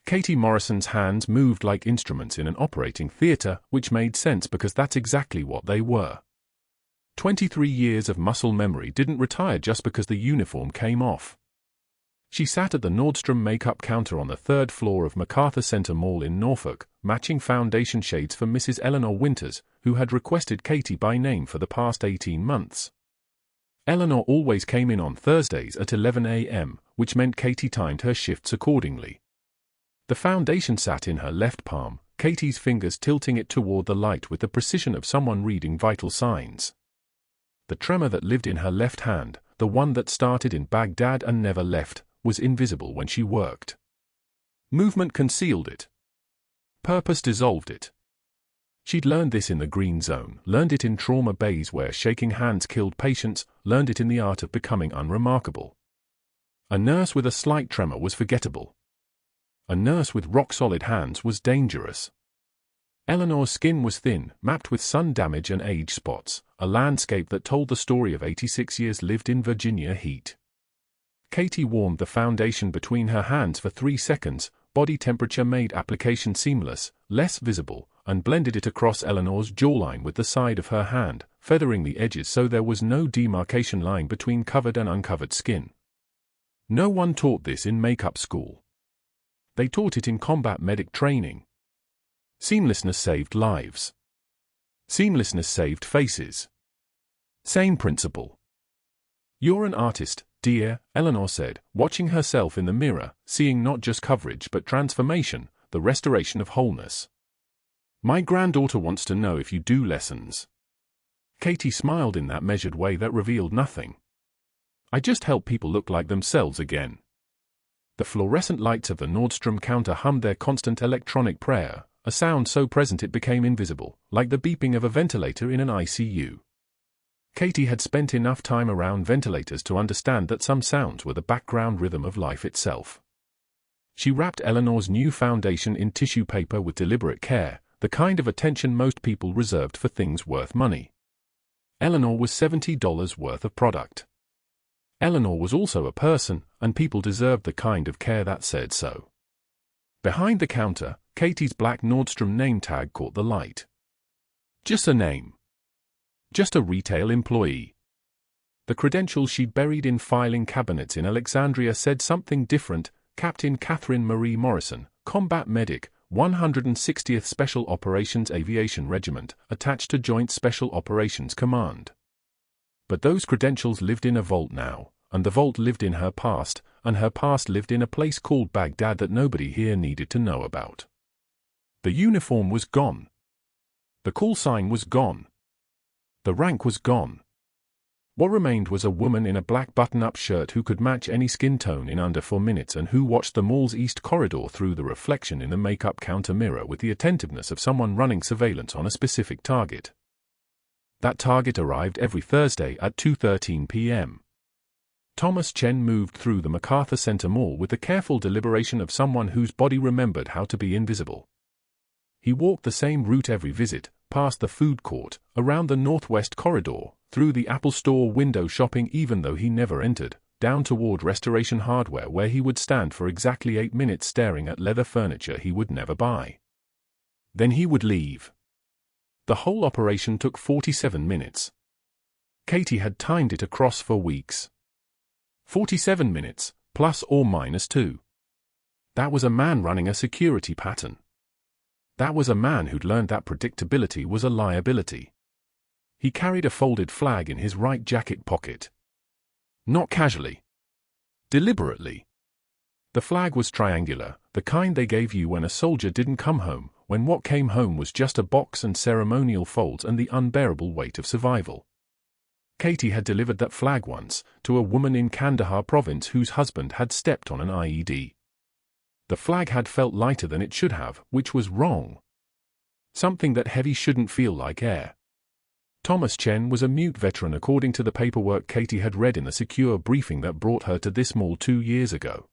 Katie Morrison's hands moved like instruments in an operating theatre, which made sense because that's exactly what they were. 23 years of muscle memory didn't retire just because the uniform came off. She sat at the Nordstrom makeup counter on the third floor of MacArthur Center Mall in Norfolk, matching foundation shades for Mrs. Eleanor Winters, who had requested Katie by name for the past 18 months. Eleanor always came in on Thursdays at 11 a.m., which meant Katie timed her shifts accordingly. The foundation sat in her left palm, Katie's fingers tilting it toward the light with the precision of someone reading vital signs. The tremor that lived in her left hand, the one that started in Baghdad and never left, was invisible when she worked. Movement concealed it. Purpose dissolved it. She'd learned this in the green zone, learned it in trauma bays where shaking hands killed patients, learned it in the art of becoming unremarkable. A nurse with a slight tremor was forgettable. A nurse with rock-solid hands was dangerous. Eleanor's skin was thin, mapped with sun damage and age spots, a landscape that told the story of 86 years lived in Virginia heat. Katie warmed the foundation between her hands for 3 seconds, body temperature made application seamless, less visible, and blended it across Eleanor's jawline with the side of her hand, feathering the edges so there was no demarcation line between covered and uncovered skin. No one taught this in makeup school. They taught it in combat medic training. Seamlessness saved lives. Seamlessness saved faces. Same principle. "You're an artist, dear," Eleanor said, watching herself in the mirror, seeing not just coverage but transformation, the restoration of wholeness. "My granddaughter wants to know if you do lessons." Katie smiled in that measured way that revealed nothing. "I just help people look like themselves again." The fluorescent lights of the Nordstrom counter hummed their constant electronic prayer, a sound so present it became invisible, like the beeping of a ventilator in an ICU. Katie had spent enough time around ventilators to understand that some sounds were the background rhythm of life itself. She wrapped Eleanor's new foundation in tissue paper with deliberate care, the kind of attention most people reserved for things worth money. Eleanor was $70 worth of product. Eleanor was also a person, and people deserved the kind of care that said so. Behind the counter, Katie's black Nordstrom name tag caught the light. Just a name. Just a retail employee. The credentials she'd buried in filing cabinets in Alexandria said something different: Captain Katie Marie Morrison, combat medic, 160th Special Operations Aviation Regiment, attached to Joint Special Operations Command. But those credentials lived in a vault now, and the vault lived in her past, and her past lived in a place called Baghdad that nobody here needed to know about. The uniform was gone. The call sign was gone. The rank was gone. What remained was a woman in a black button-up shirt who could match any skin tone in under 4 minutes and who watched the mall's east corridor through the reflection in the makeup counter mirror with the attentiveness of someone running surveillance on a specific target. That target arrived every Thursday at 2:13 p.m. Thomas Chen moved through the MacArthur Center Mall with the careful deliberation of someone whose body remembered how to be invisible. He walked the same route every visit, past the food court, around the northwest corridor, through the Apple Store window shopping even though he never entered, down toward Restoration Hardware where he would stand for exactly 8 minutes staring at leather furniture he would never buy. Then he would leave. The whole operation took 47 minutes. Katie had timed it across for weeks. 47 minutes, plus or minus 2. That was a man running a security pattern. That was a man who'd learned that predictability was a liability. He carried a folded flag in his right jacket pocket. Not casually. Deliberately. The flag was triangular, the kind they gave you when a soldier didn't come home, when what came home was just a box and ceremonial folds and the unbearable weight of survival. Katie had delivered that flag once, to a woman in Kandahar province whose husband had stepped on an IED. The flag had felt lighter than it should have, which was wrong. Something that heavy shouldn't feel like air. Thomas Chen was a mute veteran according to the paperwork Katie had read in the secure briefing that brought her to this mall 2 years ago.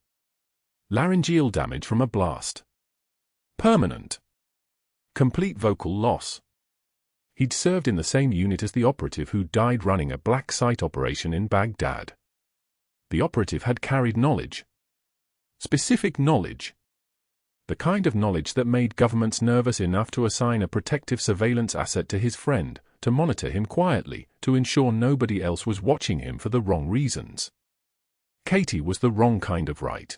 Laryngeal damage from a blast. Permanent. Complete vocal loss. He'd served in the same unit as the operative who died running a black site operation in Baghdad. The operative had carried knowledge. Specific knowledge. The kind of knowledge that made governments nervous enough to assign a protective surveillance asset to his friend, to monitor him quietly, to ensure nobody else was watching him for the wrong reasons. Katie was the wrong kind of right.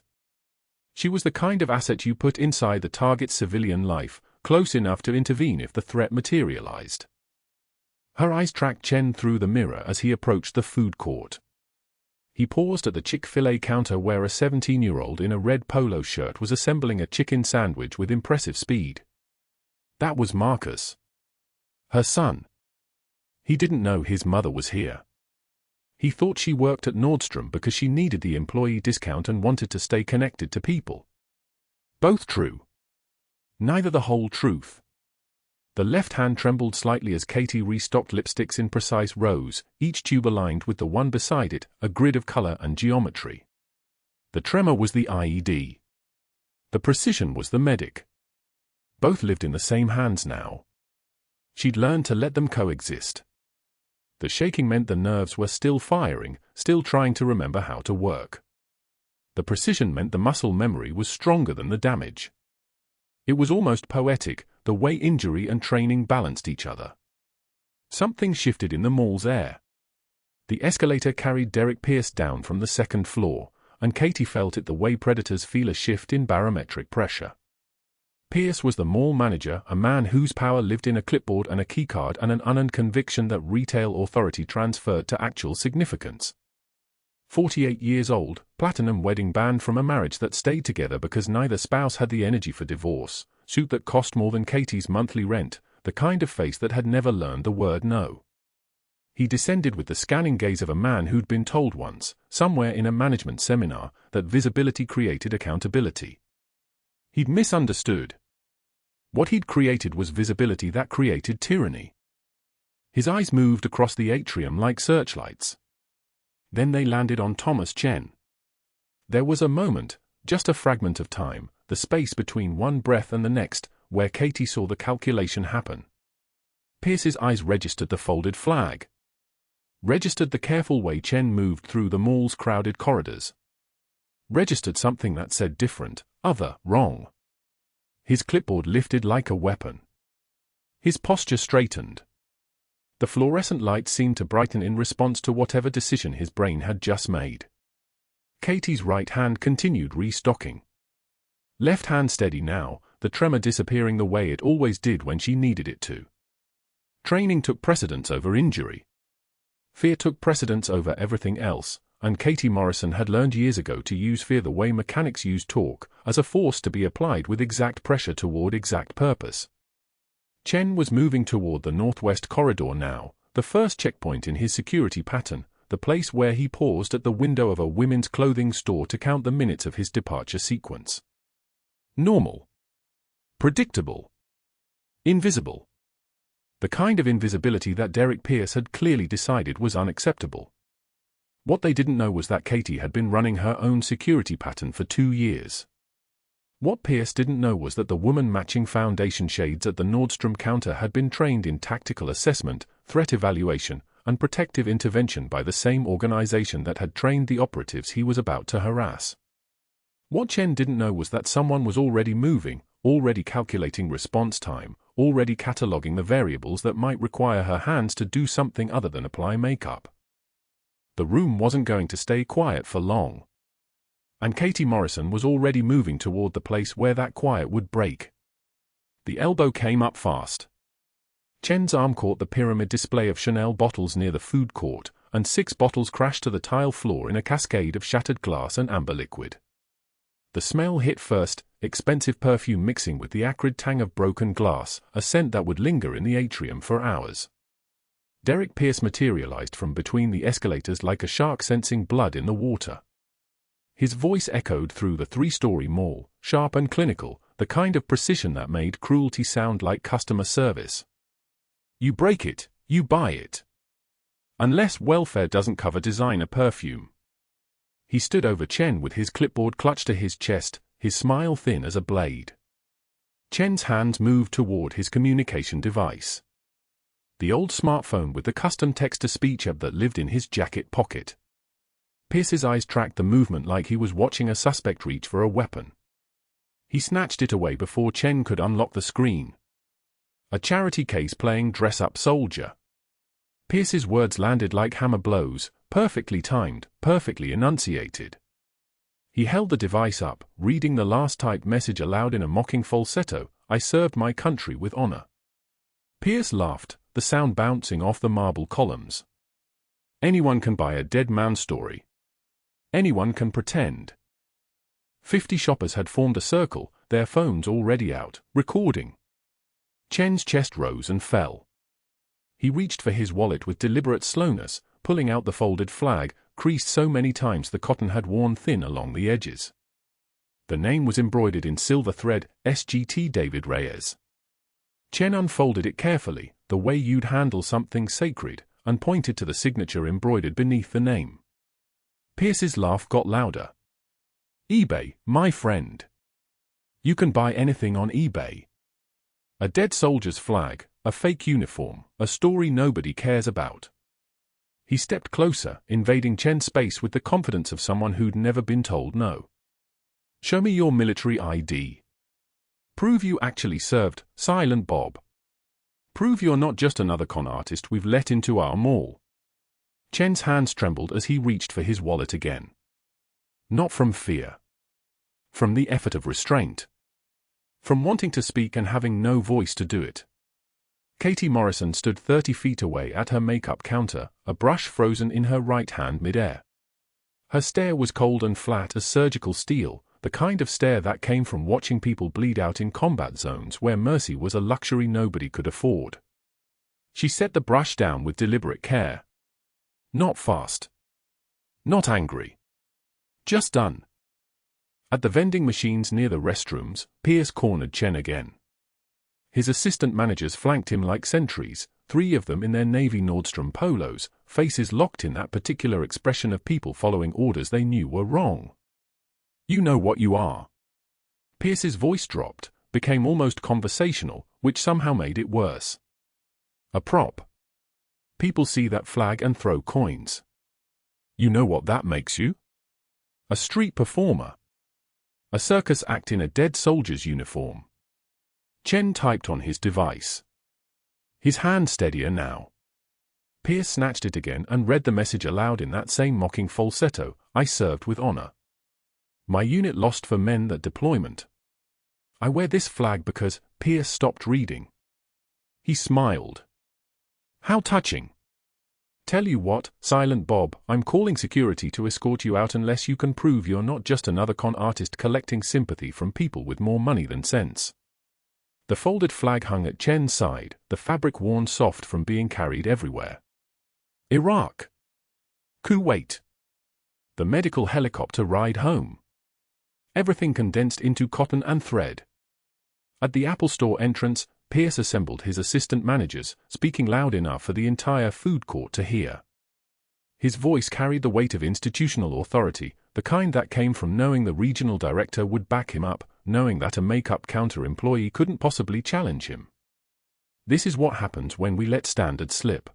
She was the kind of asset you put inside the target's civilian life, close enough to intervene if the threat materialized. Her eyes tracked Chen through the mirror as he approached the food court. He paused at the Chick-fil-A counter where a 17-year-old in a red polo shirt was assembling a chicken sandwich with impressive speed. That was Marcus. Her son. He didn't know his mother was here. He thought she worked at Nordstrom because she needed the employee discount and wanted to stay connected to people. Both true. Neither the whole truth. The left hand trembled slightly as Katie restocked lipsticks in precise rows, each tube aligned with the one beside it, a grid of color and geometry. The tremor was the IED. The precision was the medic. Both lived in the same hands now. She'd learned to let them coexist. The shaking meant the nerves were still firing, still trying to remember how to work. The precision meant the muscle memory was stronger than the damage. It was almost poetic, the way injury and training balanced each other. Something shifted in the mall's air. The escalator carried Derek Pierce down from the second floor, and Katie felt it the way predators feel a shift in barometric pressure. Pierce was the mall manager, a man whose power lived in a clipboard and a keycard and an unearned conviction that retail authority transferred to actual significance. 48 years old, platinum wedding band from a marriage that stayed together because neither spouse had the energy for divorce, suit that cost more than Katie's monthly rent, the kind of face that had never learned the word no. He descended with the scanning gaze of a man who'd been told once, somewhere in a management seminar, that visibility created accountability. He'd misunderstood. What he'd created was visibility that created tyranny. His eyes moved across the atrium like searchlights. Then they landed on Thomas Chen. There was a moment, just a fragment of time, the space between one breath and the next, where Katie saw the calculation happen. Pierce's eyes registered the folded flag. Registered the careful way Chen moved through the mall's crowded corridors. Registered something that said different, other, wrong. His clipboard lifted like a weapon. His posture straightened. The fluorescent light seemed to brighten in response to whatever decision his brain had just made. Katie's right hand continued restocking. Left hand steady now, the tremor disappearing the way it always did when she needed it to. Training took precedence over injury. Fear took precedence over everything else, and Katie Morrison had learned years ago to use fear the way mechanics use torque, as a force to be applied with exact pressure toward exact purpose. Chen was moving toward the northwest corridor now, the first checkpoint in his security pattern, the place where he paused at the window of a women's clothing store to count the minutes of his departure sequence. Normal. Predictable. Invisible. The kind of invisibility that Derek Pierce had clearly decided was unacceptable. What they didn't know was that Katie had been running her own security pattern for 2 years. What Pierce didn't know was that the woman matching foundation shades at the Nordstrom counter had been trained in tactical assessment, threat evaluation, and protective intervention by the same organization that had trained the operatives he was about to harass. What Chen didn't know was that someone was already moving, already calculating response time, already cataloging the variables that might require her hands to do something other than apply makeup. The room wasn't going to stay quiet for long. And Katie Morrison was already moving toward the place where that quiet would break. The elbow came up fast. Chen's arm caught the pyramid display of Chanel bottles near the food court, and 6 bottles crashed to the tile floor in a cascade of shattered glass and amber liquid. The smell hit first, expensive perfume mixing with the acrid tang of broken glass, a scent that would linger in the atrium for hours. Derek Pierce materialized from between the escalators like a shark sensing blood in the water. His voice echoed through the 3-story mall, sharp and clinical, the kind of precision that made cruelty sound like customer service. You break it, you buy it. Unless welfare doesn't cover designer perfume. He stood over Chen with his clipboard clutched to his chest, his smile thin as a blade. Chen's hands moved toward his communication device. The old smartphone with the custom text-to-speech app that lived in his jacket pocket. Pierce's eyes tracked the movement like he was watching a suspect reach for a weapon. He snatched it away before Chen could unlock the screen. A charity case playing dress-up soldier. Pierce's words landed like hammer blows, perfectly timed, perfectly enunciated. He held the device up, reading the last typed message aloud in a mocking falsetto, "I served my country with honor." Pierce laughed, the sound bouncing off the marble columns. Anyone can buy a dead man's story. Anyone can pretend. 50 shoppers had formed a circle, their phones already out, recording. Chen's chest rose and fell. He reached for his wallet with deliberate slowness, pulling out the folded flag, creased so many times the cotton had worn thin along the edges. The name was embroidered in silver thread, SGT David Reyes. Chen unfolded it carefully, the way you'd handle something sacred, and pointed to the signature embroidered beneath the name. Pierce's laugh got louder. eBay, my friend. You can buy anything on eBay. A dead soldier's flag, a fake uniform, a story nobody cares about. He stepped closer, invading Chen's space with the confidence of someone who'd never been told no. Show me your military ID. Prove you actually served, Silent Bob. Prove you're not just another con artist we've let into our mall. Chen's hands trembled as he reached for his wallet again. Not from fear. From the effort of restraint. From wanting to speak and having no voice to do it. Katie Morrison stood 30 feet away at her makeup counter, a brush frozen in her right hand midair. Her stare was cold and flat as surgical steel, the kind of stare that came from watching people bleed out in combat zones where mercy was a luxury nobody could afford. She set the brush down with deliberate care. Not fast. Not angry. Just done. At the vending machines near the restrooms, Pierce cornered Chen again. His assistant managers flanked him like sentries, 3 of them in their navy Nordstrom polos, faces locked in that particular expression of people following orders they knew were wrong. You know what you are. Pierce's voice dropped, became almost conversational, which somehow made it worse. A prop. People see that flag and throw coins. You know what that makes you? A street performer. A circus act in a dead soldier's uniform. Chen typed on his device. His hand steadier now. Pierce snatched it again and read the message aloud in that same mocking falsetto, "I served with honor. My unit lost for men that deployment. I wear this flag because..." Pierce stopped reading. He smiled. How touching. Tell you what, Silent Bob, I'm calling security to escort you out unless you can prove you're not just another con artist collecting sympathy from people with more money than sense. The folded flag hung at Chen's side, the fabric worn soft from being carried everywhere. Iraq. Kuwait. The medical helicopter ride home. Everything condensed into cotton and thread. At the Apple Store entrance, Pierce assembled his assistant managers, speaking loud enough for the entire food court to hear. His voice carried the weight of institutional authority, the kind that came from knowing the regional director would back him up, knowing that a makeup counter employee couldn't possibly challenge him. This is what happens when we let standards slip.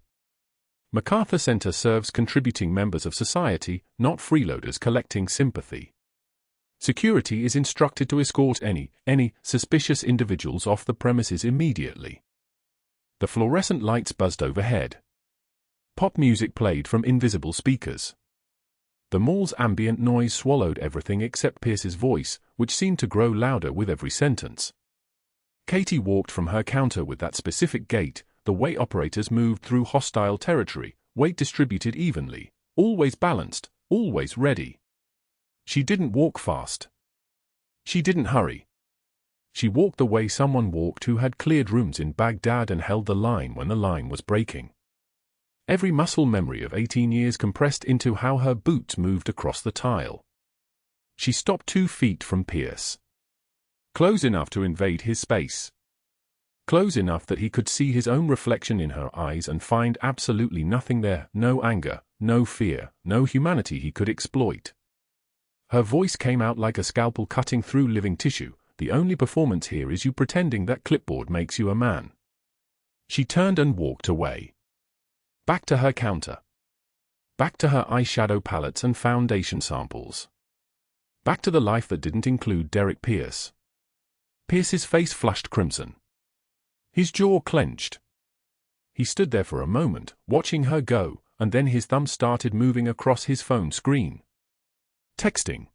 MacArthur Center serves contributing members of society, not freeloaders collecting sympathy. Security is instructed to escort any suspicious individuals off the premises immediately. The fluorescent lights buzzed overhead. Pop music played from invisible speakers. The mall's ambient noise swallowed everything except Pierce's voice, which seemed to grow louder with every sentence. Katie walked from her counter with that specific gait, the way operators moved through hostile territory, weight distributed evenly, always balanced, always ready. She didn't walk fast. She didn't hurry. She walked the way someone walked who had cleared rooms in Baghdad and held the line when the line was breaking. Every muscle memory of 18 years compressed into how her boots moved across the tile. She stopped 2 feet from Pierce. Close enough to invade his space. Close enough that he could see his own reflection in her eyes and find absolutely nothing there, no anger, no fear, no humanity he could exploit. Her voice came out like a scalpel cutting through living tissue. The only performance here is you pretending that clipboard makes you a man. She turned and walked away. Back to her counter. Back to her eyeshadow palettes and foundation samples. Back to the life that didn't include Derek Pierce. Pierce's face flushed crimson. His jaw clenched. He stood there for a moment, watching her go, and then his thumb started moving across his phone screen. Texting.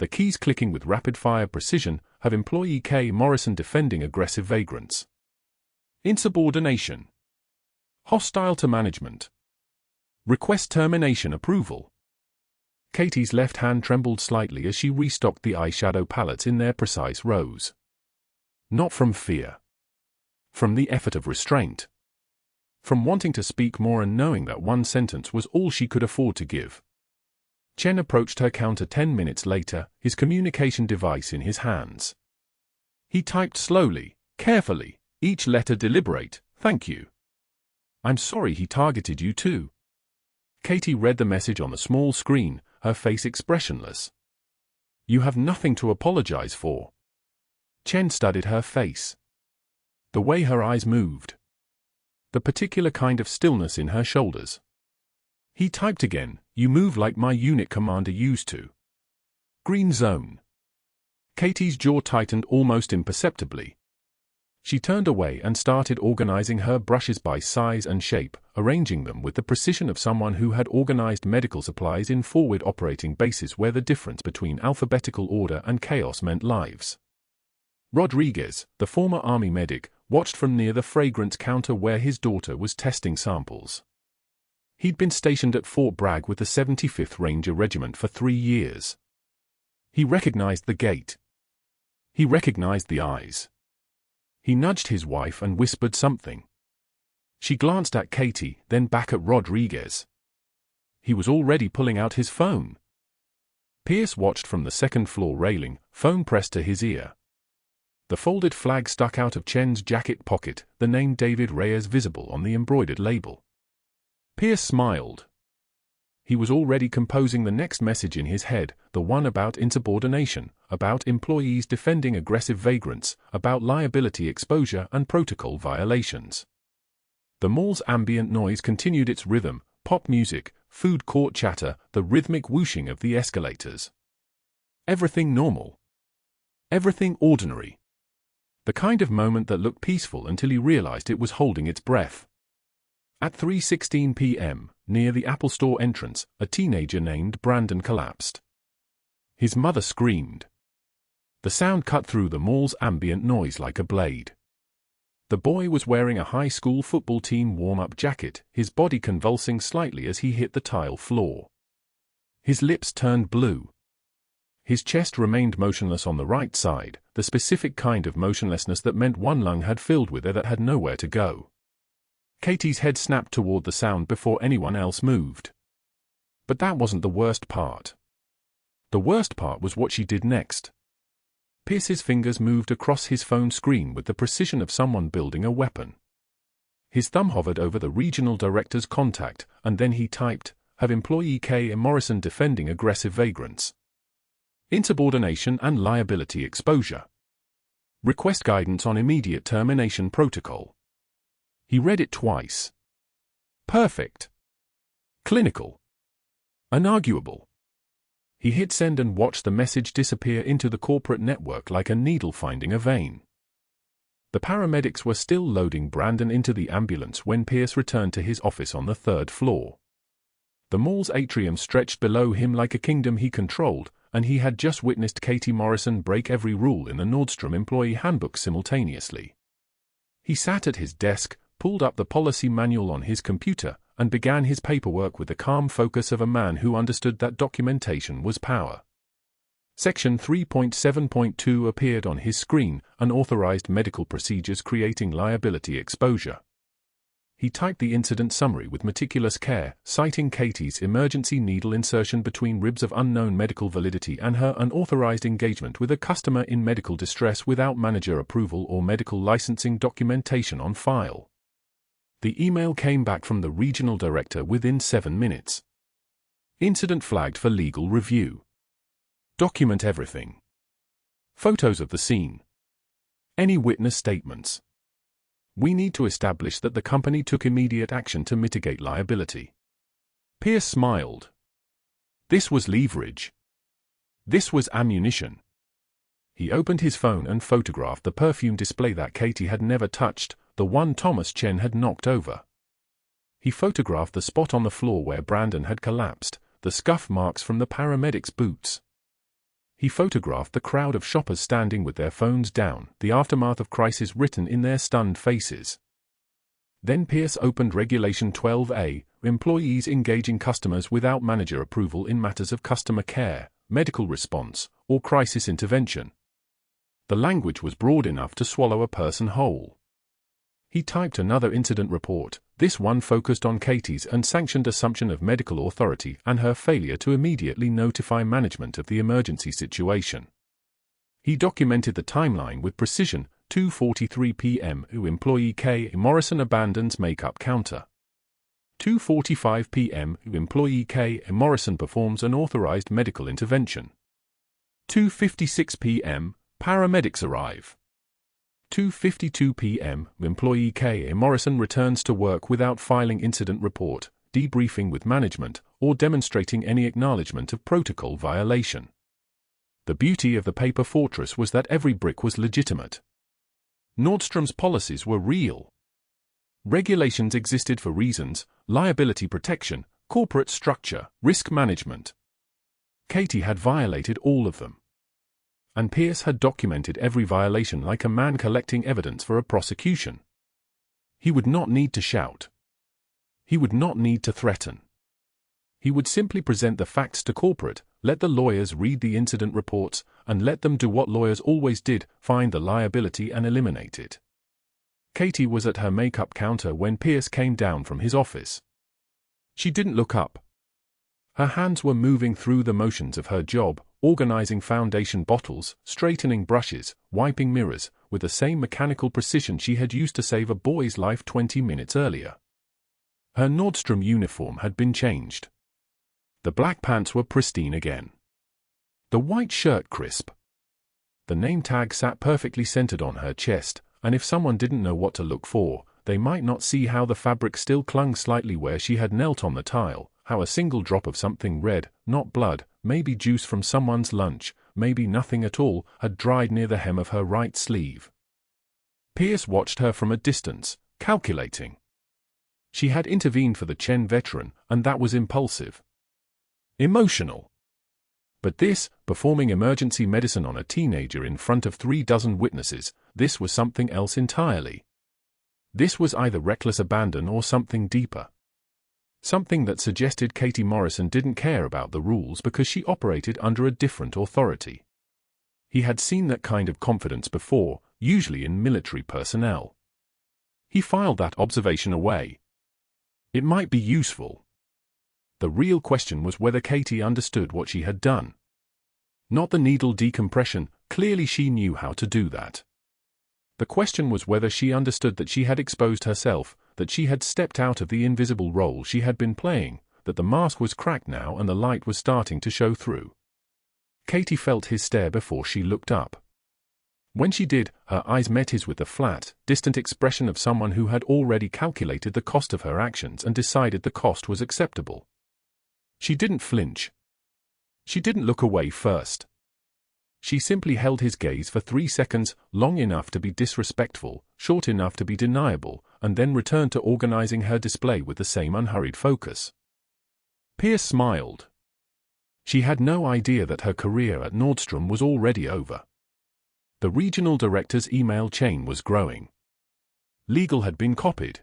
The keys clicking with rapid-fire precision have employee K. Morrison defending aggressive vagrants. Insubordination. Hostile to management. Request termination approval. Katie's left hand trembled slightly as she restocked the eyeshadow palettes in their precise rows. Not from fear. From the effort of restraint. From wanting to speak more and knowing that one sentence was all she could afford to give. Chen approached her counter 10 minutes later, his communication device in his hands. He typed slowly, carefully, each letter deliberate, "Thank you. I'm sorry he targeted you too." Katie read the message on the small screen, her face expressionless. "You have nothing to apologize for." Chen studied her face. The way her eyes moved. The particular kind of stillness in her shoulders. He typed again, "You move like my unit commander used to." Green zone. Katie's jaw tightened almost imperceptibly. She turned away and started organizing her brushes by size and shape, arranging them with the precision of someone who had organized medical supplies in forward operating bases where the difference between alphabetical order and chaos meant lives. Rodriguez, the former army medic, watched from near the fragrance counter where his daughter was testing samples. He'd been stationed at Fort Bragg with the 75th Ranger Regiment for 3 years. He recognized the gait. He recognized the eyes. He nudged his wife and whispered something. She glanced at Katie, then back at Rodriguez. He was already pulling out his phone. Pierce watched from the second-floor railing, phone pressed to his ear. The folded flag stuck out of Chen's jacket pocket, the name David Reyes visible on the embroidered label. Pierce smiled. He was already composing the next message in his head, the one about insubordination, about employees defending aggressive vagrants, about liability exposure and protocol violations. The mall's ambient noise continued its rhythm, pop music, food court chatter, the rhythmic whooshing of the escalators. Everything normal. Everything ordinary. The kind of moment that looked peaceful until he realized it was holding its breath. At 3:16 p.m., near the Apple Store entrance, a teenager named Brandon collapsed. His mother screamed. The sound cut through the mall's ambient noise like a blade. The boy was wearing a high school football team warm-up jacket, his body convulsing slightly as he hit the tile floor. His lips turned blue. His chest remained motionless on the right side, the specific kind of motionlessness that meant one lung had filled with air that had nowhere to go. Katie's head snapped toward the sound before anyone else moved. But that wasn't the worst part. The worst part was what she did next. Pierce's fingers moved across his phone screen with the precision of someone building a weapon. His thumb hovered over the regional director's contact, and then he typed, "Have employee K. Morrison defending aggressive vagrants. Insubordination and liability exposure. Request guidance on immediate termination protocol." He read it twice. Perfect. Clinical. Unarguable. He hit send and watched the message disappear into the corporate network like a needle finding a vein. The paramedics were still loading Brandon into the ambulance when Pierce returned to his office on the 3rd floor. The mall's atrium stretched below him like a kingdom he controlled, and he had just witnessed Katie Morrison break every rule in the Nordstrom employee handbook simultaneously. He sat at his desk, pulled up the policy manual on his computer, and began his paperwork with the calm focus of a man who understood that documentation was power. Section 3.7.2 appeared on his screen, unauthorized medical procedures creating liability exposure. He typed the incident summary with meticulous care, citing Katie's emergency needle insertion between ribs of unknown medical validity and her unauthorized engagement with a customer in medical distress without manager approval or medical licensing documentation on file. The email came back from the regional director within 7 minutes. Incident flagged for legal review. Document everything. Photos of the scene. Any witness statements. We need to establish that the company took immediate action to mitigate liability. Pierce smiled. This was leverage. This was ammunition. He opened his phone and photographed the perfume display that Katie had never touched, the one Thomas Chen had knocked over. He photographed the spot on the floor where Brandon had collapsed, the scuff marks from the paramedics' boots. He photographed the crowd of shoppers standing with their phones down, the aftermath of crisis written in their stunned faces. Then Pierce opened Regulation 12A, employees engaging customers without manager approval in matters of customer care, medical response, or crisis intervention. The language was broad enough to swallow a person whole. He typed another incident report, this one focused on Katie's unsanctioned assumption of medical authority and her failure to immediately notify management of the emergency situation. He documented the timeline with precision. 2:43 p.m. Employee Katie Morrison abandons makeup counter. 2:45 p.m. Employee Katie Morrison performs unauthorized medical intervention. 2:56 p.m. Paramedics arrive. 2:52 p.m. Employee Katie Morrison returns to work without filing incident report, debriefing with management, or demonstrating any acknowledgement of protocol violation. The beauty of the paper fortress was that every brick was legitimate. Nordstrom's policies were real. Regulations existed for reasons: liability protection, corporate structure, risk management. Katie had violated all of them. And Pierce had documented every violation like a man collecting evidence for a prosecution. He would not need to shout. He would not need to threaten. He would simply present the facts to corporate, let the lawyers read the incident reports, and let them do what lawyers always did, find the liability and eliminate it. Katie was at her makeup counter when Pierce came down from his office. She didn't look up. Her hands were moving through the motions of her job, organizing foundation bottles, straightening brushes, wiping mirrors, with the same mechanical precision she had used to save a boy's life 20 minutes earlier. Her Nordstrom uniform had been changed. The black pants were pristine again. The white shirt crisp. The name tag sat perfectly centered on her chest, and if someone didn't know what to look for, they might not see how the fabric still clung slightly where she had knelt on the tile, how a single drop of something red, not blood, maybe juice from someone's lunch, maybe nothing at all, had dried near the hem of her right sleeve. Pierce watched her from a distance, calculating. She had intervened for the Chen veteran, and that was impulsive. Emotional. But this, performing emergency medicine on a teenager in front of 36 witnesses, this was something else entirely. This was either reckless abandon or something deeper. Something that suggested Katie Morrison didn't care about the rules because she operated under a different authority. He had seen that kind of confidence before, usually in military personnel. He filed that observation away. It might be useful. The real question was whether Katie understood what she had done. Not the needle decompression, clearly she knew how to do that. The question was whether she understood that she had exposed herself, that she had stepped out of the invisible role she had been playing, that the mask was cracked now and the light was starting to show through. Katie felt his stare before she looked up. When she did, her eyes met his with the flat, distant expression of someone who had already calculated the cost of her actions and decided the cost was acceptable. She didn't flinch. She didn't look away first. She simply held his gaze for 3 seconds, long enough to be disrespectful, short enough to be deniable, and then returned to organizing her display with the same unhurried focus. Pierce smiled. She had no idea that her career at Nordstrom was already over. The regional director's email chain was growing. Legal had been copied.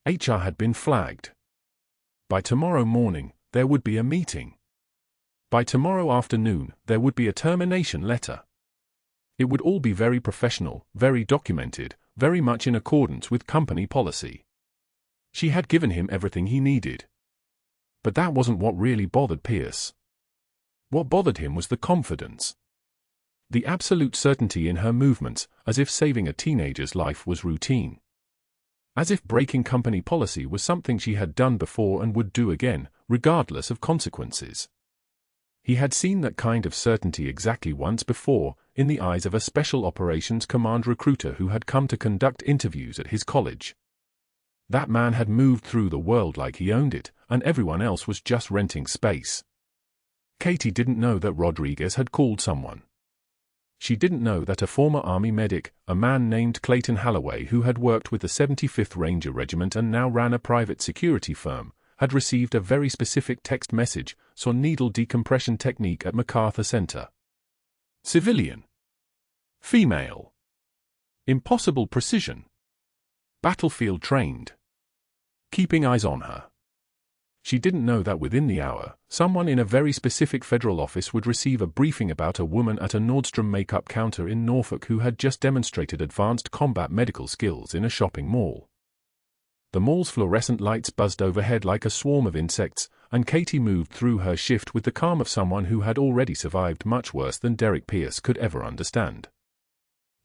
HR had been flagged. By tomorrow morning, there would be a meeting. By tomorrow afternoon, there would be a termination letter. It would all be very professional, very documented, very much in accordance with company policy. She had given him everything he needed. But that wasn't what really bothered Pierce. What bothered him was the confidence. The absolute certainty in her movements, as if saving a teenager's life was routine. As if breaking company policy was something she had done before and would do again, regardless of consequences. He had seen that kind of certainty exactly once before, in the eyes of a Special Operations Command recruiter who had come to conduct interviews at his college. That man had moved through the world like he owned it, and everyone else was just renting space. Katie didn't know that Rodriguez had called someone. she didn't know that a former Army medic, a man named Clayton Holloway who had worked with the 75th Ranger Regiment and now ran a private security firm, had received a very specific text message, saw needle decompression technique at MacArthur Center. Civilian. Female. Impossible precision. Battlefield trained. Keeping eyes on her. She didn't know that within the hour, someone in a very specific federal office would receive a briefing about a woman at a Nordstrom makeup counter in Norfolk who had just demonstrated advanced combat medical skills in a shopping mall. The mall's fluorescent lights buzzed overhead like a swarm of insects, and Katie moved through her shift with the calm of someone who had already survived much worse than Derek Pierce could ever understand.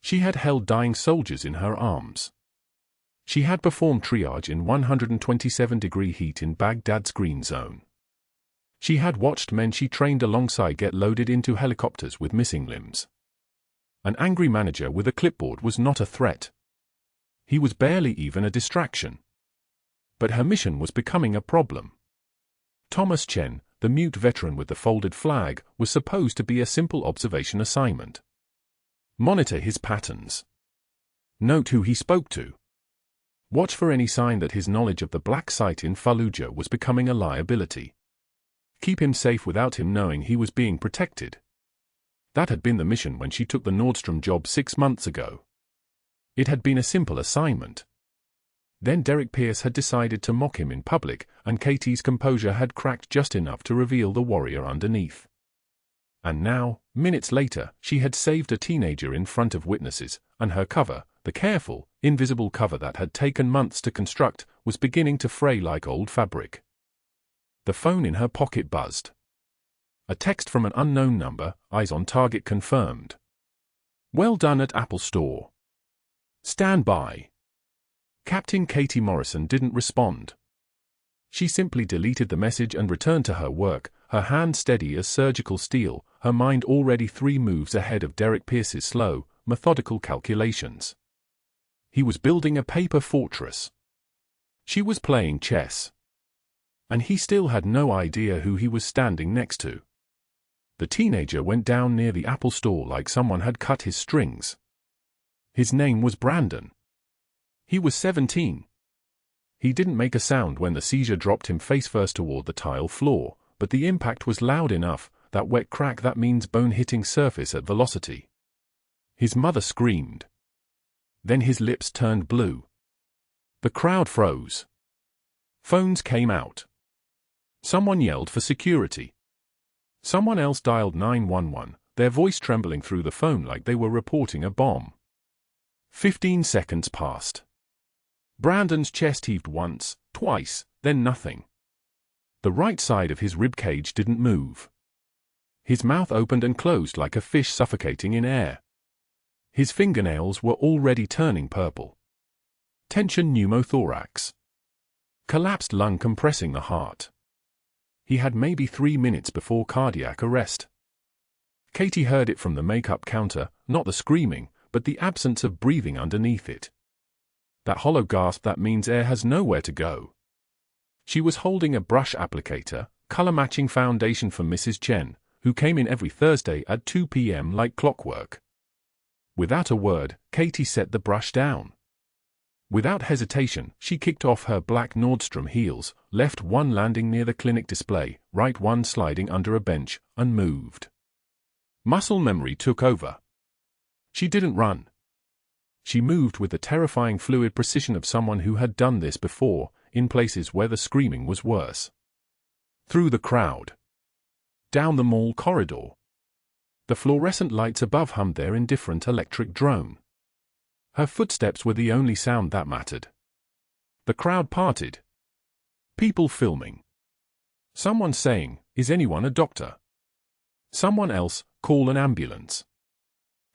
She had held dying soldiers in her arms. She had performed triage in 127-degree heat in Baghdad's green zone. She had watched men she trained alongside get loaded into helicopters with missing limbs. An angry manager with a clipboard was not a threat. He was barely even a distraction. But her mission was becoming a problem. Thomas Chen, the mute veteran with the folded flag, was supposed to be a simple observation assignment. Monitor his patterns. Note who he spoke to. Watch for any sign that his knowledge of the black site in Fallujah was becoming a liability. Keep him safe without him knowing he was being protected. That had been the mission when she took the Nordstrom job 6 months ago. It had been a simple assignment. Then Derek Pierce had decided to mock him in public, and Katie's composure had cracked just enough to reveal the warrior underneath. And now, minutes later, she had saved a teenager in front of witnesses, and her cover, the careful, invisible cover that had taken months to construct, was beginning to fray like old fabric. The phone in her pocket buzzed. A text from an unknown number, eyes on target confirmed. Well done at Apple Store. Stand by. Captain Katie Morrison didn't respond. She simply deleted the message and returned to her work, her hand steady as surgical steel, her mind already 3 moves ahead of Derek Pierce's slow, methodical calculations. He was building a paper fortress. She was playing chess. And he still had no idea who he was standing next to. The teenager went down near the Apple Store like someone had cut his strings. His name was Brandon. He was 17. He didn't make a sound when the seizure dropped him face-first toward the tile floor, but the impact was loud enough, that wet crack that means bone hitting surface at velocity. His mother screamed. Then his lips turned blue. The crowd froze. Phones came out. Someone yelled for security. Someone else dialed 911, their voice trembling through the phone like they were reporting a bomb. 15 seconds passed. Brandon's chest heaved once, twice, then nothing. The right side of his rib cage didn't move. His mouth opened and closed like a fish suffocating in air. His fingernails were already turning purple. Tension pneumothorax. Collapsed lung compressing the heart. He had maybe 3 minutes before cardiac arrest. Katie heard it from the makeup counter, not the screaming, but the absence of breathing underneath it. That hollow gasp that means air has nowhere to go. She was holding a brush applicator, color-matching foundation for Mrs. Chen, who came in every Thursday at 2 p.m. like clockwork. Without a word, Katie set the brush down. Without hesitation, she kicked off her black Nordstrom heels, left one landing near the clinic display, right one sliding under a bench, and moved. Muscle memory took over. She didn't run. She moved with the terrifying fluid precision of someone who had done this before, in places where the screaming was worse. Through the crowd. Down the mall corridor. The fluorescent lights above hummed their indifferent electric drone. Her footsteps were the only sound that mattered. The crowd parted. People filming. Someone saying, "Is anyone a doctor?" Someone else, "Call an ambulance."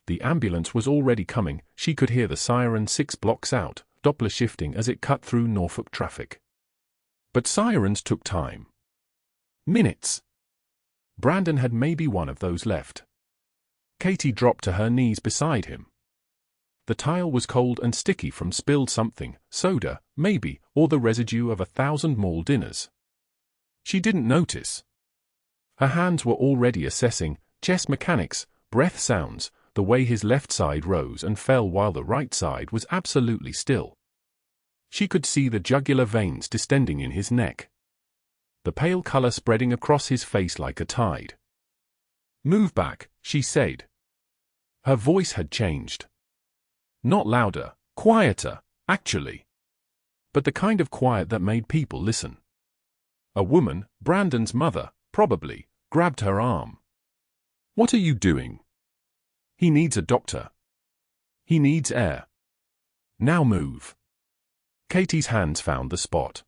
The ambulance was already coming, she could hear the siren 6 blocks out, Doppler shifting as it cut through Norfolk traffic. But sirens took time. Minutes. Brandon had maybe one of those left. Katie dropped to her knees beside him. The tile was cold and sticky from spilled something, soda, maybe, or the residue of 1,000 mall dinners. She didn't notice. Her hands were already assessing chest mechanics, breath sounds, the way his left side rose and fell while the right side was absolutely still. She could see the jugular veins distending in his neck, the pale color spreading across his face like a tide. "Move back," she said. Her voice had changed. Not louder, quieter, actually. But the kind of quiet that made people listen. A woman, Brandon's mother, probably, grabbed her arm. "What are you doing? He needs a doctor. He needs air. Now move." Katie's hands found the spot.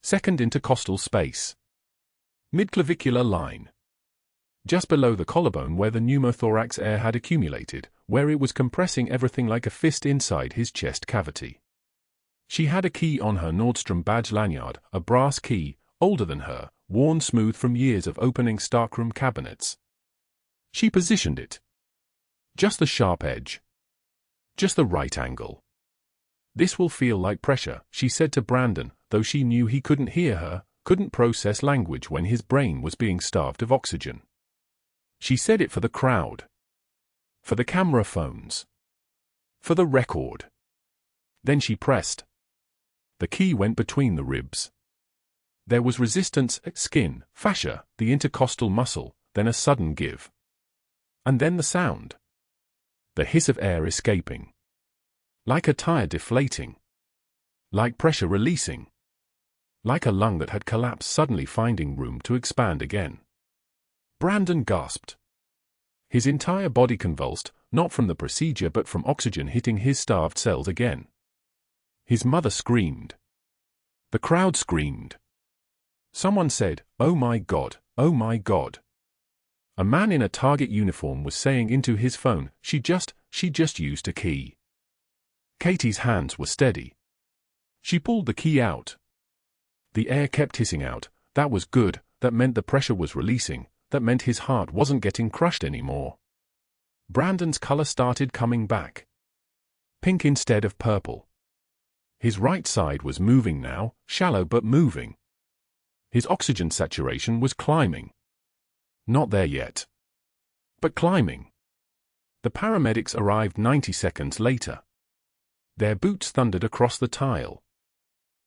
Second intercostal space. Midclavicular line. Just below the collarbone where the pneumothorax air had accumulated, where it was compressing everything like a fist inside his chest cavity. She had a key on her Nordstrom badge lanyard, a brass key, older than her, worn smooth from years of opening stockroom cabinets. She positioned it. Just the sharp edge. Just the right angle. "This will feel like pressure," she said to Brandon, though she knew he couldn't hear her, couldn't process language when his brain was being starved of oxygen. She said it for the crowd. For the camera phones. For the record. Then she pressed. The key went between the ribs. There was resistance, skin, fascia, the intercostal muscle, then a sudden give. And then the sound. The hiss of air escaping. Like a tire deflating. Like pressure releasing. Like a lung that had collapsed suddenly finding room to expand again. Brandon gasped. His entire body convulsed, not from the procedure but from oxygen hitting his starved cells again. His mother screamed. The crowd screamed. Someone said, "Oh my God, oh my God." A man in a Target uniform was saying into his phone, she just used a key." Katie's hands were steady. She pulled the key out. The air kept hissing out. That was good, that meant the pressure was releasing, that meant his heart wasn't getting crushed anymore. Brandon's color started coming back. Pink instead of purple. His right side was moving now, shallow but moving. His oxygen saturation was climbing. Not there yet. But climbing. The paramedics arrived 90 seconds later. Their boots thundered across the tile.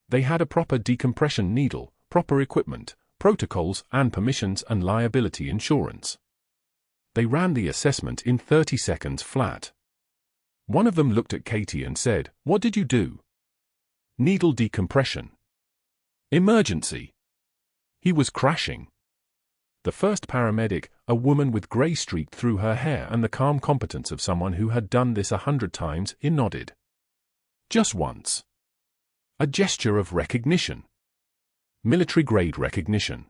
They had a proper decompression needle, proper equipment, protocols and permissions and liability insurance. They ran the assessment in 30 seconds flat. One of them looked at Katie and said, "What did you do?" "Needle decompression. Emergency." He was crashing. The first paramedic, a woman with grey streaked through her hair and the calm competence of someone who had done this 100 times, he nodded. Just once. A gesture of recognition. Military-grade recognition.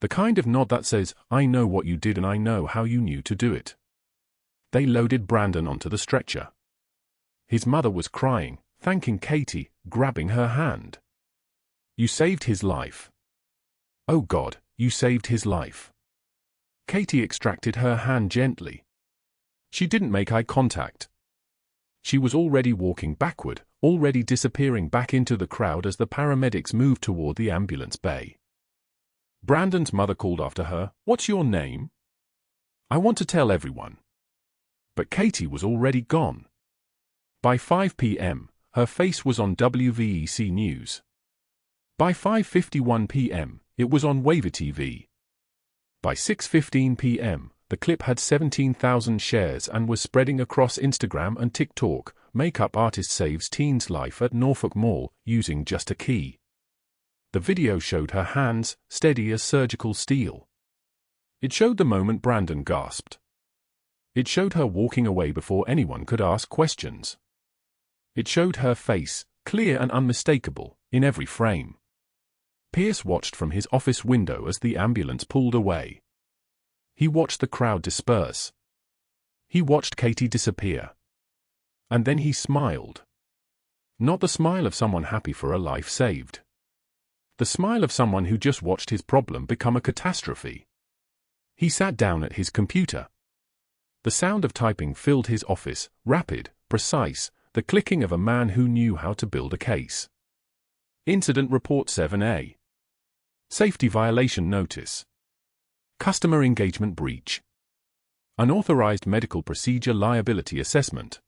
The kind of nod that says, "I know what you did and I know how you knew to do it." They loaded Brandon onto the stretcher. His mother was crying, thanking Katie, grabbing her hand. "You saved his life. Oh God, you saved his life." Katie extracted her hand gently. She didn't make eye contact. She was already walking backward, already disappearing back into the crowd as the paramedics moved toward the ambulance bay. Brandon's mother called after her, "What's your name? I want to tell everyone." But Katie was already gone. By 5 p.m., her face was on WVEC News. By 5:51 p.m., it was on Waiver TV. By 6:15 p.m., the clip had 17,000 shares and was spreading across Instagram and TikTok. Makeup artist saves teen's life at Norfolk Mall using just a key. The video showed her hands, steady as surgical steel. It showed the moment Brandon gasped. It showed her walking away before anyone could ask questions. It showed her face, clear and unmistakable, in every frame. Pierce watched from his office window as the ambulance pulled away. He watched the crowd disperse. He watched Katie disappear. And then he smiled. Not the smile of someone happy for a life saved. The smile of someone who just watched his problem become a catastrophe. He sat down at his computer. The sound of typing filled his office, rapid, precise, the clicking of a man who knew how to build a case. Incident Report 7A. Safety Violation Notice. Customer Engagement Breach. Unauthorized medical procedure liability assessment.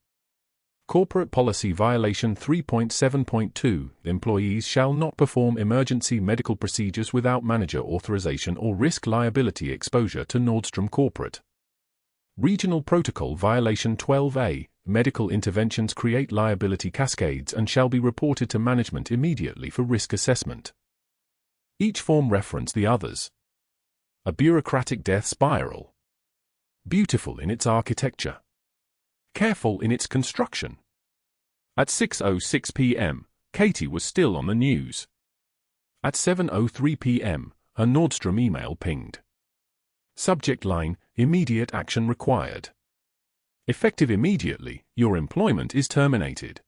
Corporate Policy Violation 3.7.2. Employees shall not perform emergency medical procedures without manager authorization or risk liability exposure to Nordstrom Corporate. Regional Protocol Violation 12A. Medical interventions create liability cascades and shall be reported to management immediately for risk assessment. Each form reference the others. A bureaucratic death spiral. Beautiful in its architecture. Careful in its construction. At 6:06 p.m., Katie was still on the news. At 7:03 p.m., her Nordstrom email pinged. Subject line, immediate action required. Effective immediately, your employment is terminated.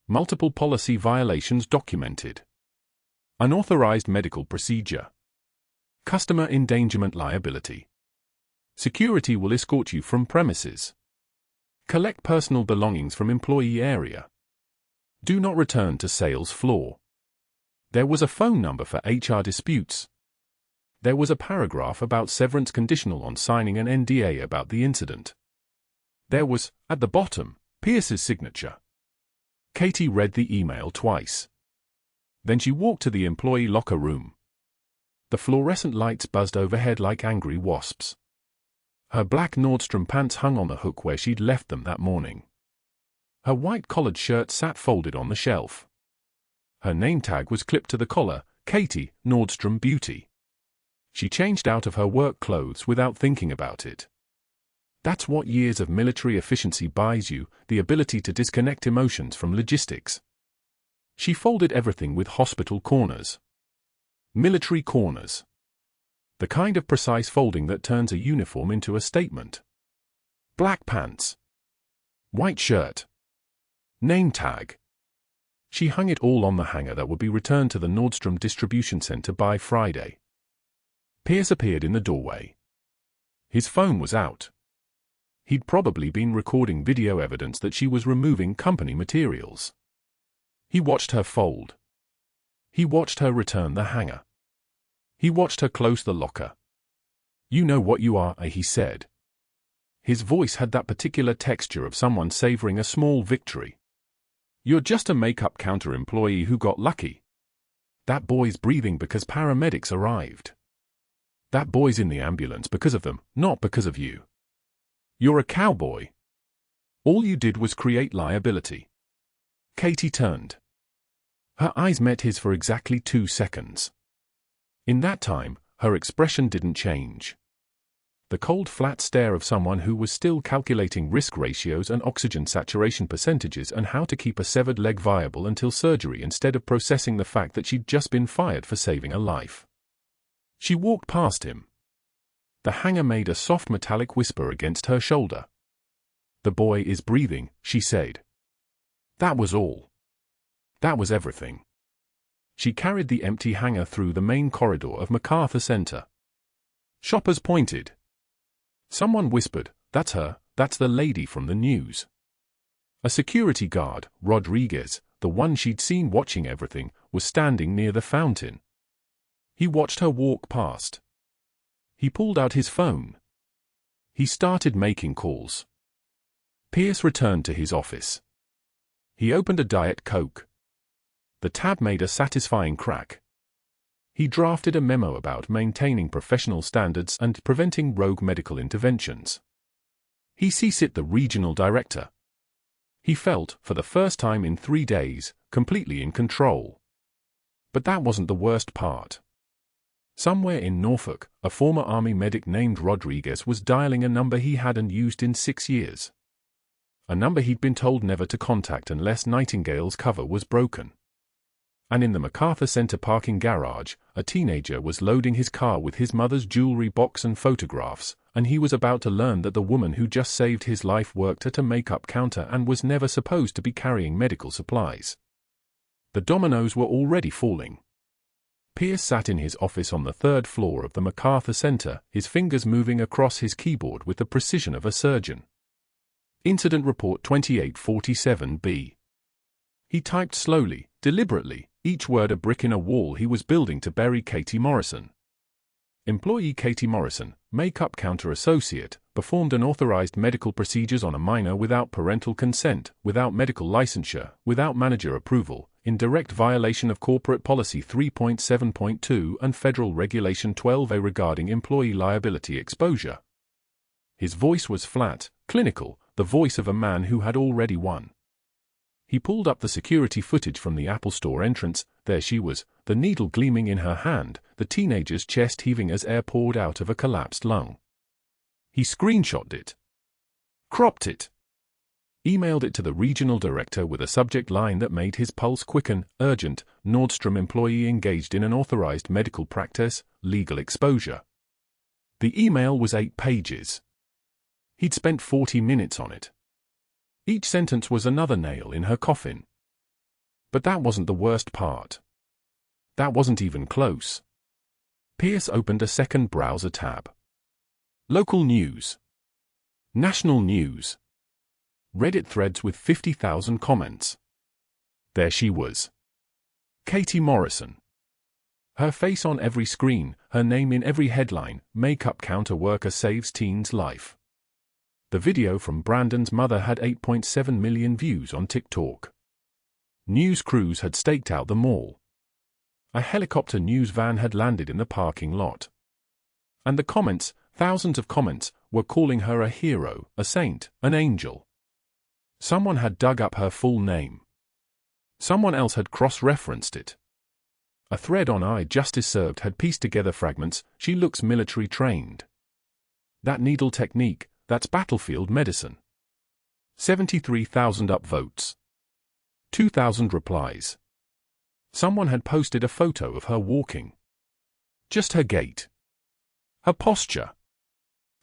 Multiple policy violations documented. Unauthorized medical procedure. Customer endangerment liability. Security will escort you from premises. Collect personal belongings from employee area. Do not return to sales floor. There was a phone number for HR disputes. There was a paragraph about severance conditional on signing an NDA about the incident. There was, at the bottom, Pierce's signature. Katie read the email twice. Then she walked to the employee locker room. The fluorescent lights buzzed overhead like angry wasps. Her black Nordstrom pants hung on the hook where she'd left them that morning. Her white collared shirt sat folded on the shelf. Her name tag was clipped to the collar, Katie, Nordstrom Beauty. She changed out of her work clothes without thinking about it. That's what years of military efficiency buys you, the ability to disconnect emotions from logistics. She folded everything with hospital corners. Military corners. The kind of precise folding that turns a uniform into a statement. Black pants. White shirt. Name tag. She hung it all on the hanger that would be returned to the Nordstrom distribution center by Friday. Pierce appeared in the doorway. His phone was out. He'd probably been recording video evidence that she was removing company materials. He watched her fold. He watched her return the hanger. He watched her close the locker. You know what you are, he said. His voice had that particular texture of someone savoring a small victory. You're just a makeup counter employee who got lucky. That boy's breathing because paramedics arrived. That boy's in the ambulance because of them, not because of you. You're a cowboy. All you did was create liability. Katie turned. Her eyes met his for exactly 2 seconds. In that time, her expression didn't change. The cold, flat stare of someone who was still calculating risk ratios and oxygen saturation percentages and how to keep a severed leg viable until surgery instead of processing the fact that she'd just been fired for saving a life. She walked past him. The hanger made a soft metallic whisper against her shoulder. The boy is breathing, she said. That was all. That was everything. She carried the empty hanger through the main corridor of MacArthur Center. Shoppers pointed. Someone whispered, "That's her, that's the lady from the news." A security guard, Rodriguez, the one she'd seen watching everything, was standing near the fountain. He watched her walk past. He pulled out his phone. He started making calls. Pierce returned to his office. He opened a Diet Coke. The tab made a satisfying crack. He drafted a memo about maintaining professional standards and preventing rogue medical interventions. He CC'd the regional director. He felt, for the first time in 3 days, completely in control. But that wasn't the worst part. Somewhere in Norfolk, a former Army medic named Rodriguez was dialing a number he hadn't used in 6 years. A number he'd been told never to contact unless Nightingale's cover was broken. And in the MacArthur Center parking garage, a teenager was loading his car with his mother's jewelry box and photographs, and he was about to learn that the woman who just saved his life worked at a makeup counter and was never supposed to be carrying medical supplies. The dominoes were already falling. Pierce sat in his office on the 3rd floor of the MacArthur Center, his fingers moving across his keyboard with the precision of a surgeon. Incident Report 2847B. He typed slowly, deliberately, each word a brick in a wall he was building to bury Katie Morrison. Employee Katie Morrison, makeup counter associate, performed unauthorized medical procedures on a minor without parental consent, without medical licensure, without manager approval, in direct violation of Corporate Policy 3.7.2 and Federal Regulation 12A regarding employee liability exposure. His voice was flat, clinical, the voice of a man who had already won. He pulled up the security footage from the Apple Store entrance. There she was, the needle gleaming in her hand, the teenager's chest heaving as air poured out of a collapsed lung. He screenshotted it, cropped it, emailed it to the regional director with a subject line that made his pulse quicken: urgent, Nordstrom employee engaged in unauthorized medical practice, legal exposure. The email was 8 pages. He'd spent 40 minutes on it. Each sentence was another nail in her coffin. But that wasn't the worst part. That wasn't even close. Pierce opened a second browser tab. Local news. National news. Reddit threads with 50,000 comments. There she was. Katie Morrison. Her face on every screen, her name in every headline: makeup counter worker saves teen's life. The video from Brandon's mother had 8.7 million views on TikTok. News crews had staked out the mall. A helicopter news van had landed in the parking lot. And the comments, thousands of comments, were calling her a hero, a saint, an angel. Someone had dug up her full name. Someone else had cross-referenced it. A thread on I Justice Served had pieced together fragments: she looks military trained. That needle technique, that's battlefield medicine. 73,000 upvotes. 2,000 replies. Someone had posted a photo of her walking. Just her gait. Her posture.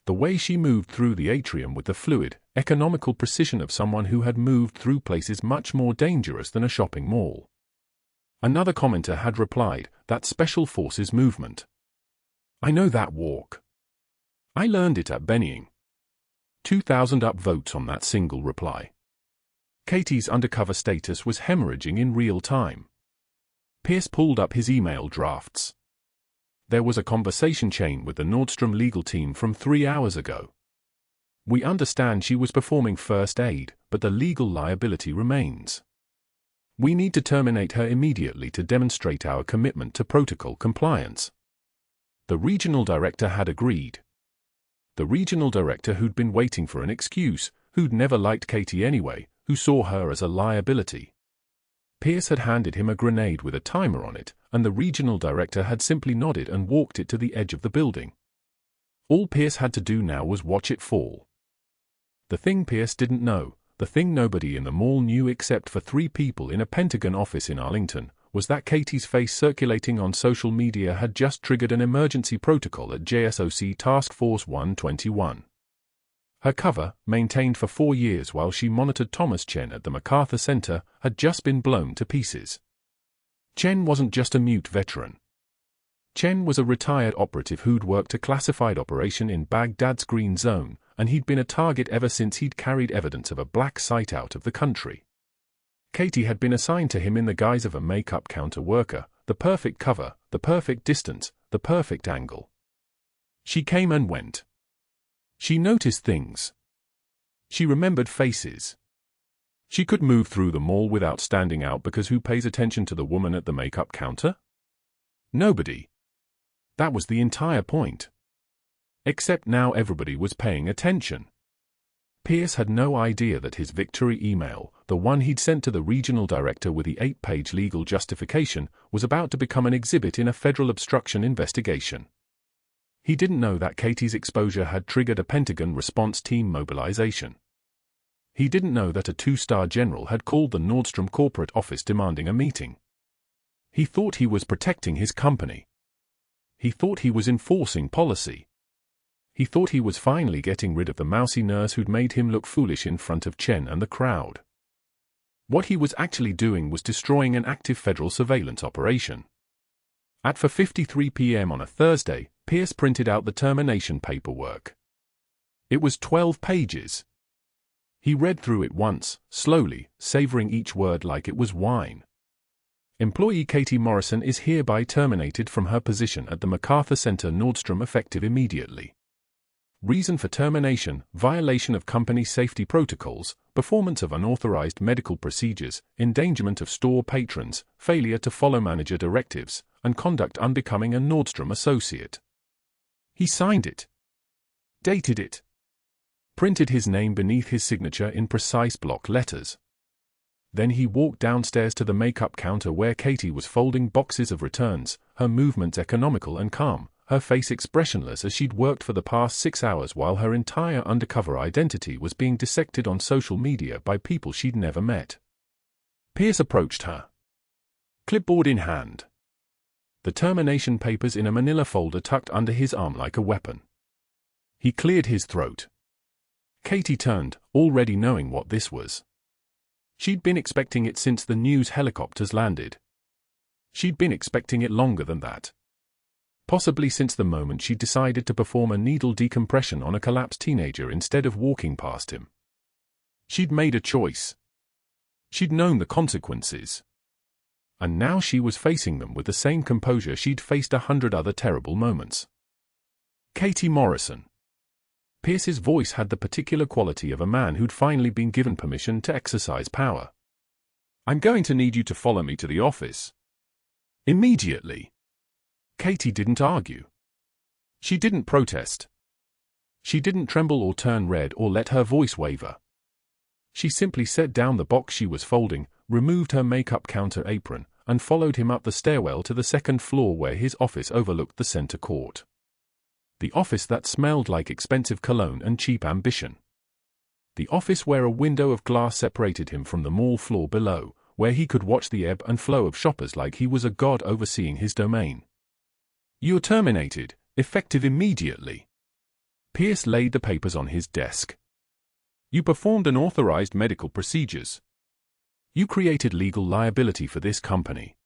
The way she moved through the atrium with the fluid, economical precision of someone who had moved through places much more dangerous than a shopping mall. Another commenter had replied, that Special Forces movement. I know that walk. I learned it at Bennying. 2,000 upvotes on that single reply. Katie's undercover status was hemorrhaging in real time. Pierce pulled up his email drafts. There was a conversation chain with the Nordstrom legal team from 3 hours ago. We understand she was performing first aid, but the legal liability remains. We need to terminate her immediately to demonstrate our commitment to protocol compliance. The regional director had agreed. The regional director who'd been waiting for an excuse, who'd never liked Katie anyway, who saw her as a liability. Pierce had handed him a grenade with a timer on it, and the regional director had simply nodded and walked it to the edge of the building. All Pierce had to do now was watch it fall. The thing Pierce didn't know, the thing nobody in the mall knew except for 3 people in a Pentagon office in Arlington, was that Katie's face circulating on social media had just triggered an emergency protocol at JSOC Task Force 121. Her cover, maintained for 4 years while she monitored Thomas Chen at the MacArthur Center, had just been blown to pieces. Chen wasn't just a mute veteran. Chen was a retired operative who'd worked a classified operation in Baghdad's Green Zone, and he'd been a target ever since he'd carried evidence of a black site out of the country. Katie had been assigned to him in the guise of a makeup counter worker, the perfect cover, the perfect distance, the perfect angle. She came and went. She noticed things. She remembered faces. She could move through the mall without standing out because who pays attention to the woman at the makeup counter? Nobody. That was the entire point. Except now everybody was paying attention. Pierce had no idea that his victory email, the one he'd sent to the regional director with the 8-page legal justification, was about to become an exhibit in a federal obstruction investigation. He didn't know that Katie's exposure had triggered a Pentagon response team mobilization. He didn't know that a 2-star general had called the Nordstrom corporate office demanding a meeting. He thought he was protecting his company. He thought he was enforcing policy. He thought he was finally getting rid of the mousy nurse who'd made him look foolish in front of Chen and the crowd. What he was actually doing was destroying an active federal surveillance operation. At 4:53 p.m. on a Thursday, Pierce printed out the termination paperwork. It was 12 pages. He read through it once, slowly, savoring each word like it was wine. Employee Katie Morrison is hereby terminated from her position at the MacArthur Center Nordstrom effective immediately. Reason for termination: violation of company safety protocols, performance of unauthorized medical procedures, endangerment of store patrons, failure to follow manager directives, and conduct unbecoming a Nordstrom associate. He signed it, dated it, printed his name beneath his signature in precise block letters. Then he walked downstairs to the makeup counter where Katie was folding boxes of returns, her movements economical and calm, her face expressionless as she'd worked for the past 6 hours while her entire undercover identity was being dissected on social media by people she'd never met. Pierce approached her, clipboard in hand, the termination papers in a manila folder tucked under his arm like a weapon. He cleared his throat. Katie turned, already knowing what this was. She'd been expecting it since the news helicopters landed. She'd been expecting it longer than that. Possibly since the moment she decided to perform a needle decompression on a collapsed teenager instead of walking past him. She'd made a choice. She'd known the consequences. And now she was facing them with the same composure she'd faced 100 other terrible moments. Katie Morrison. Pierce's voice had the particular quality of a man who'd finally been given permission to exercise power. "I'm going to need you to follow me to the office. Immediately." Katie didn't argue. She didn't protest. She didn't tremble or turn red or let her voice waver. She simply set down the box she was folding, removed her makeup counter apron, and followed him up the stairwell to the second floor where his office overlooked the center court. The office that smelled like expensive cologne and cheap ambition. The office where a window of glass separated him from the mall floor below, where he could watch the ebb and flow of shoppers like he was a god overseeing his domain. "You're terminated, effective immediately." Pierce laid the papers on his desk. "You performed unauthorized medical procedures. You created legal liability for this company.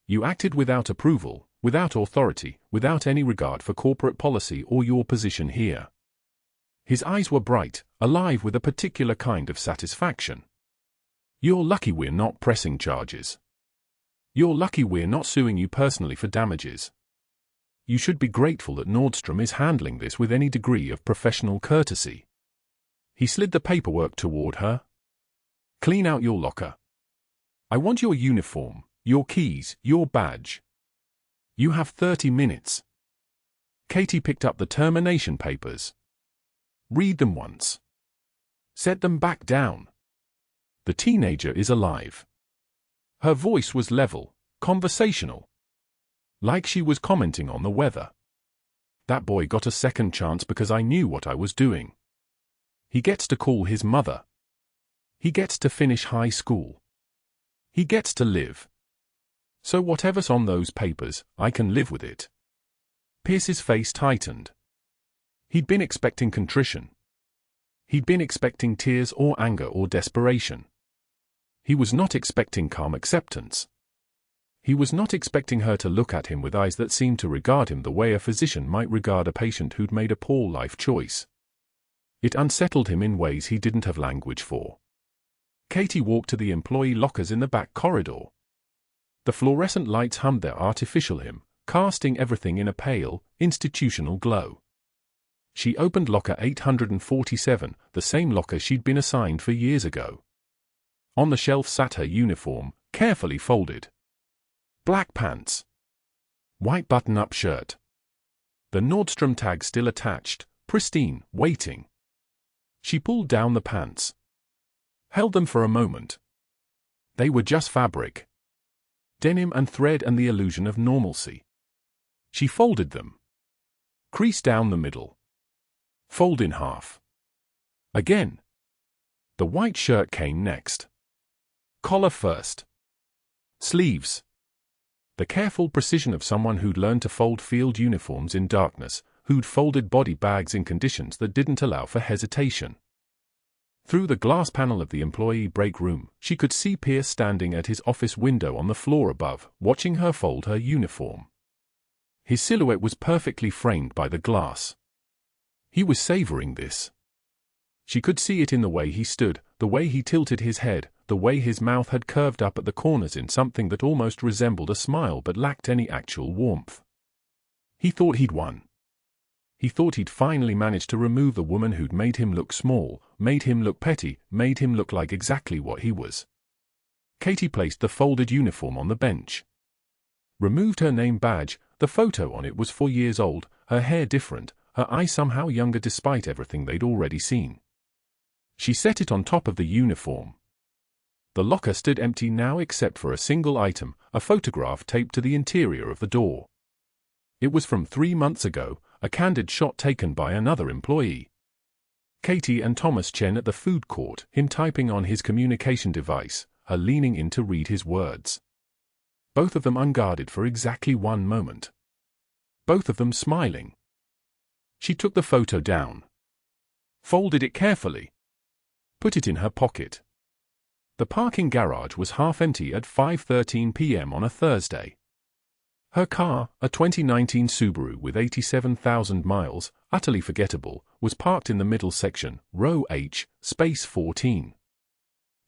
You acted without approval, without authority, without any regard for corporate policy or your position here." His eyes were bright, alive with a particular kind of satisfaction. "You're lucky we're not pressing charges. You're lucky we're not suing you personally for damages. You should be grateful that Nordstrom is handling this with any degree of professional courtesy." He slid the paperwork toward her. "Clean out your locker. I want your uniform, your keys, your badge. You have 30 minutes. Katie picked up the termination papers. "Read them once. Set them back down. The teenager is alive." Her voice was level, conversational. Like she was commenting on the weather. "That boy got a second chance because I knew what I was doing. He gets to call his mother. He gets to finish high school. He gets to live. So whatever's on those papers, I can live with it." Pierce's face tightened. He'd been expecting contrition. He'd been expecting tears or anger or desperation. He was not expecting calm acceptance. He was not expecting her to look at him with eyes that seemed to regard him the way a physician might regard a patient who'd made a poor life choice. It unsettled him in ways he didn't have language for. Katie walked to the employee lockers in the back corridor. The fluorescent lights hummed their artificial hymn, casting everything in a pale, institutional glow. She opened locker 847, the same locker she'd been assigned for years ago. On the shelf sat her uniform, carefully folded. Black pants. White button-up shirt. The Nordstrom tag still attached, pristine, waiting. She pulled down the pants. Held them for a moment. They were just fabric. Denim and thread and the illusion of normalcy. She folded them. Crease down the middle. Fold in half. Again. The white shirt came next. Collar first. Sleeves. The careful precision of someone who'd learned to fold field uniforms in darkness, who'd folded body bags in conditions that didn't allow for hesitation. Through the glass panel of the employee break room, she could see Pierce standing at his office window on the floor above, watching her fold her uniform. His silhouette was perfectly framed by the glass. He was savoring this. She could see it in the way he stood, the way he tilted his head, the way his mouth had curved up at the corners in something that almost resembled a smile but lacked any actual warmth. He thought he'd won. He thought he'd finally managed to remove the woman who'd made him look small, made him look petty, made him look like exactly what he was. Katie placed the folded uniform on the bench. Removed her name badge. The photo on it was 4 years old, her hair different, her eyes somehow younger despite everything they'd already seen. She set it on top of the uniform. The locker stood empty now except for a single item, a photograph taped to the interior of the door. It was from 3 months ago, a candid shot taken by another employee. Katie and Thomas Chen at the food court, him typing on his communication device, her leaning in to read his words. Both of them unguarded for exactly 1 moment. Both of them smiling. She took the photo down. Folded it carefully. Put it in her pocket. The parking garage was half empty at 5:13 p.m. on a Thursday. Her car, a 2019 Subaru with 87,000 miles, utterly forgettable, was parked in the middle section, row H, space 14.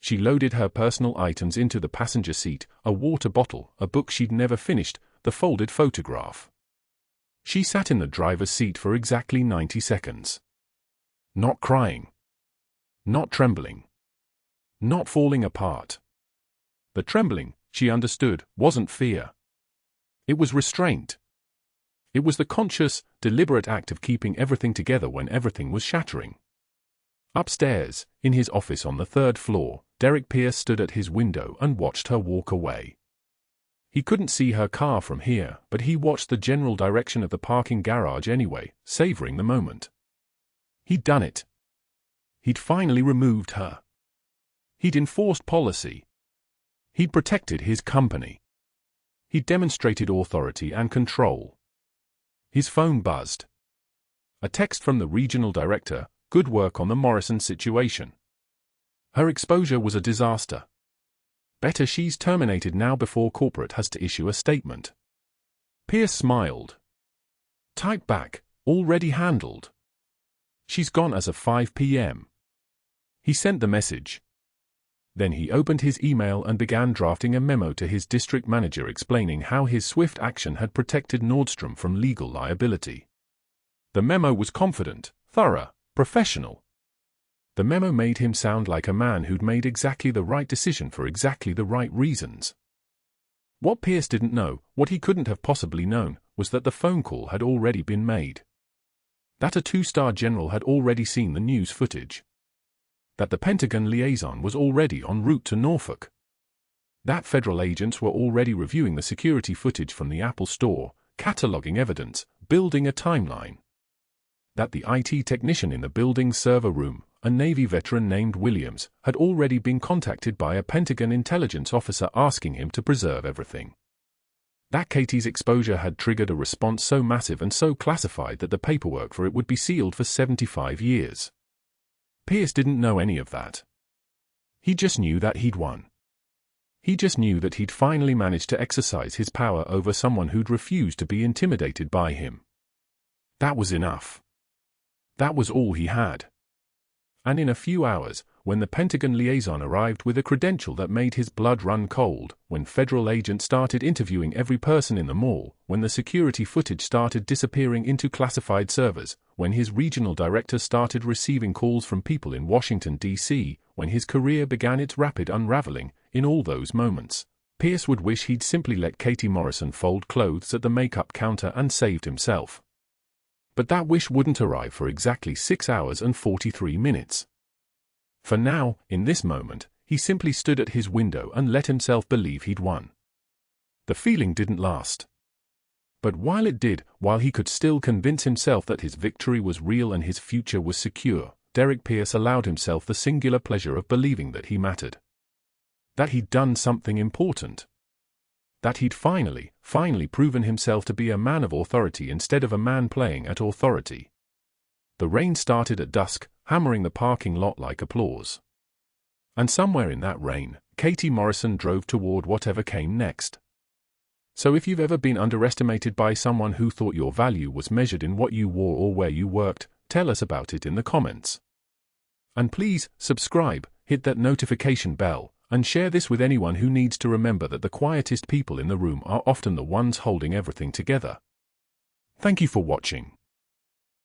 She loaded her personal items into the passenger seat, a water bottle, a book she'd never finished, the folded photograph. She sat in the driver's seat for exactly 90 seconds. Not crying. Not trembling. Not falling apart. The trembling, she understood, wasn't fear. It was restraint. It was the conscious, deliberate act of keeping everything together when everything was shattering. Upstairs, in his office on the 3rd floor, Derek Pierce stood at his window and watched her walk away. He couldn't see her car from here, but he watched the general direction of the parking garage anyway, savoring the moment. He'd done it. He'd finally removed her. He'd enforced policy. He'd protected his company. He demonstrated authority and control. His phone buzzed. A text from the regional director, good work on the Morrison situation. Her exposure was a disaster. Better she's terminated now before corporate has to issue a statement. Pierce smiled. Type back, already handled. She's gone as of 5 p.m. He sent the message. Then he opened his email and began drafting a memo to his district manager explaining how his swift action had protected Nordstrom from legal liability. The memo was confident, thorough, professional. The memo made him sound like a man who'd made exactly the right decision for exactly the right reasons. What Pierce didn't know, what he couldn't have possibly known, was that the phone call had already been made. That a 2-star general had already seen the news footage. That the Pentagon liaison was already en route to Norfolk. That federal agents were already reviewing the security footage from the Apple store, cataloging evidence, building a timeline. That the IT technician in the building's server room, a Navy veteran named Williams, had already been contacted by a Pentagon intelligence officer asking him to preserve everything. That Katie's exposure had triggered a response so massive and so classified that the paperwork for it would be sealed for 75 years. Pierce didn't know any of that. He just knew that he'd won. He just knew that he'd finally managed to exercise his power over someone who'd refused to be intimidated by him. That was enough. That was all he had. And in a few hours, when the Pentagon liaison arrived with a credential that made his blood run cold, when federal agents started interviewing every person in the mall, when the security footage started disappearing into classified servers, when his regional director started receiving calls from people in Washington, D.C., when his career began its rapid unraveling, in all those moments, Pierce would wish he'd simply let Katie Morrison fold clothes at the makeup counter and saved himself. But that wish wouldn't arrive for exactly 6 hours and 43 minutes. For now, in this moment, he simply stood at his window and let himself believe he'd won. The feeling didn't last. But while it did, while he could still convince himself that his victory was real and his future was secure, Derek Pierce allowed himself the singular pleasure of believing that he mattered. That he'd done something important. That he'd finally proven himself to be a man of authority instead of a man playing at authority. The rain started at dusk, hammering the parking lot like applause. And somewhere in that rain, Katie Morrison drove toward whatever came next. So if you've ever been underestimated by someone who thought your value was measured in what you wore or where you worked, tell us about it in the comments. And please, subscribe, hit that notification bell, and share this with anyone who needs to remember that the quietest people in the room are often the ones holding everything together. Thank you for watching.